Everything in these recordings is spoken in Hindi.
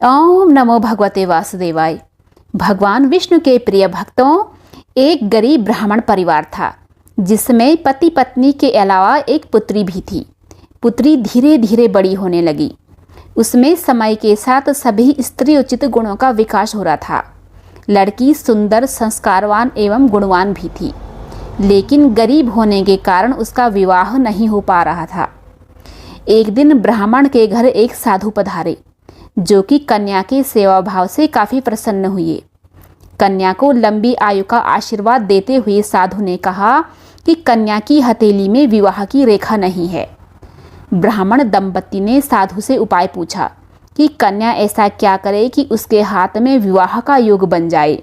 ओम नमो भगवते वासुदेवाय। भगवान विष्णु के प्रिय भक्तों, एक गरीब ब्राह्मण परिवार था जिसमें पति पत्नी के अलावा एक पुत्री भी थी। पुत्री धीरे धीरे बड़ी होने लगी। उसमें समय के साथ सभी स्त्री उचित गुणों का विकास हो रहा था। लड़की सुंदर, संस्कारवान एवं गुणवान भी थी, लेकिन गरीब होने के कारण उसका विवाह नहीं हो पा रहा था। एक दिन ब्राह्मण के घर एक साधु पधारे, जो कि कन्या के सेवा भाव से काफ़ी प्रसन्न हुए। कन्या को लंबी आयु का आशीर्वाद देते हुए साधु ने कहा कि कन्या की हथेली में विवाह की रेखा नहीं है। ब्राह्मण दंपति ने साधु से उपाय पूछा कि कन्या ऐसा क्या करे कि उसके हाथ में विवाह का योग बन जाए।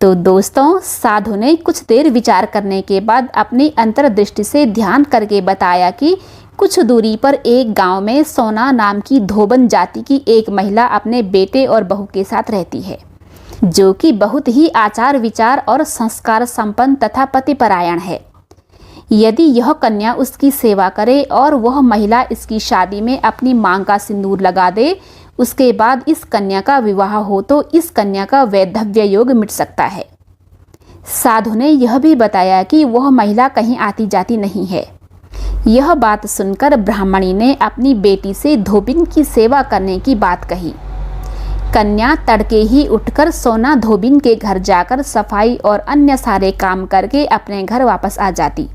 तो दोस्तों, साधु ने कुछ देर विचार करने के बाद अपनी अंतर्दृष्टि से ध्यान करके बताया कि कुछ दूरी पर एक गांव में सोना नाम की धोबन जाति की एक महिला अपने बेटे और बहू के साथ रहती है, जो कि बहुत ही आचार विचार और संस्कार संपन्न तथा पतिपरायण है। यदि यह कन्या उसकी सेवा करे और वह महिला इसकी शादी में अपनी मांग का सिंदूर लगा दे, उसके बाद इस कन्या का विवाह हो तो इस कन्या का वैधव्य योग मिट सकता है। साधु ने यह भी बताया कि वह महिला कहीं आती जाती नहीं है। यह बात सुनकर ब्राह्मणी ने अपनी बेटी से धोबिन की सेवा करने की बात कही। कन्या तड़के ही उठकर सोना धोबिन के घर जाकर सफाई और अन्य सारे काम करके अपने घर वापस आ जाती।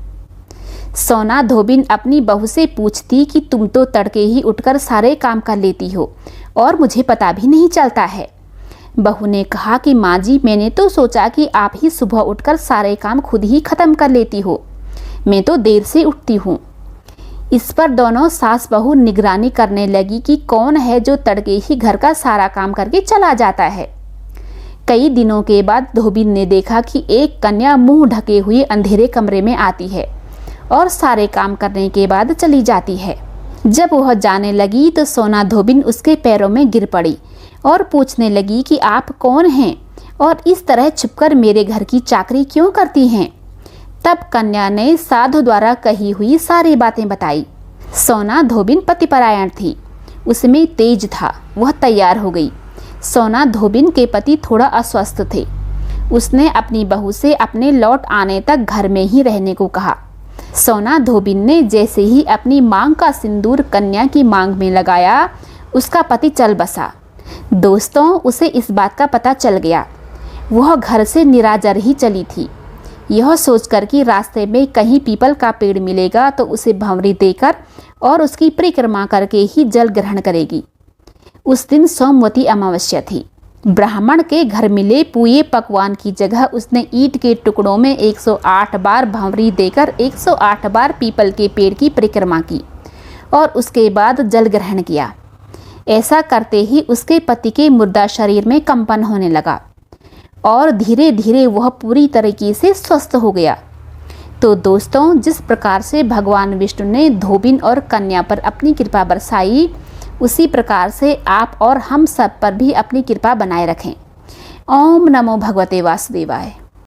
सोना धोबिन अपनी बहू से पूछती कि तुम तो तड़के ही उठकर सारे काम कर लेती हो और मुझे पता भी नहीं चलता है। बहू ने कहा कि माँ जी, मैंने तो सोचा कि आप ही सुबह उठकर सारे काम खुद ही खत्म कर लेती हो, मैं तो देर से उठती हूँ। इस पर दोनों सास बहू निगरानी करने लगी कि कौन है जो तड़के ही घर का सारा काम करके चला जाता है। कई दिनों के बाद धोबिन ने देखा कि एक कन्या मुंह ढके हुए अंधेरे कमरे में आती है और सारे काम करने के बाद चली जाती है। जब वह जाने लगी तो सोना धोबिन उसके पैरों में गिर पड़ी और पूछने लगी कि आप कौन हैं और इस तरह छुपकर मेरे घर की चाकरी क्यों करती हैं। तब कन्या ने साधु द्वारा कही हुई सारी बातें बताई। सोना धोबिन पतिपरायण थी, उसमें तेज था, वह तैयार हो गई। सोना धोबिन के पति थोड़ा अस्वस्थ थे। उसने अपनी बहू से अपने लौट आने तक घर में ही रहने को कहा। सोना धोबिन ने जैसे ही अपनी मांग का सिंदूर कन्या की मांग में लगाया, उसका पति चल बसा। दोस्तों, उसे इस बात का पता चल गया। वह घर से निराजर ही चली थी, यह सोचकर कि रास्ते में कहीं पीपल का पेड़ मिलेगा तो उसे भंवरी देकर और उसकी परिक्रमा करके ही जल ग्रहण करेगी। उस दिन सोमवती अमावस्या थी। ब्राह्मण के घर मिले पूये पकवान की जगह उसने ईंट के टुकड़ों में 108 बार भंवरी देकर 108 बार पीपल के पेड़ की परिक्रमा की और उसके बाद जल ग्रहण किया। ऐसा करते ही उसके पति के मुर्दा शरीर में कंपन होने लगा और धीरे धीरे वह पूरी तरीके से स्वस्थ हो गया। तो दोस्तों, जिस प्रकार से भगवान विष्णु ने धोबिन और कन्या पर अपनी कृपा बरसाई, उसी प्रकार से आप और हम सब पर भी अपनी कृपा बनाए रखें। ओम नमो भगवते वासुदेवाय।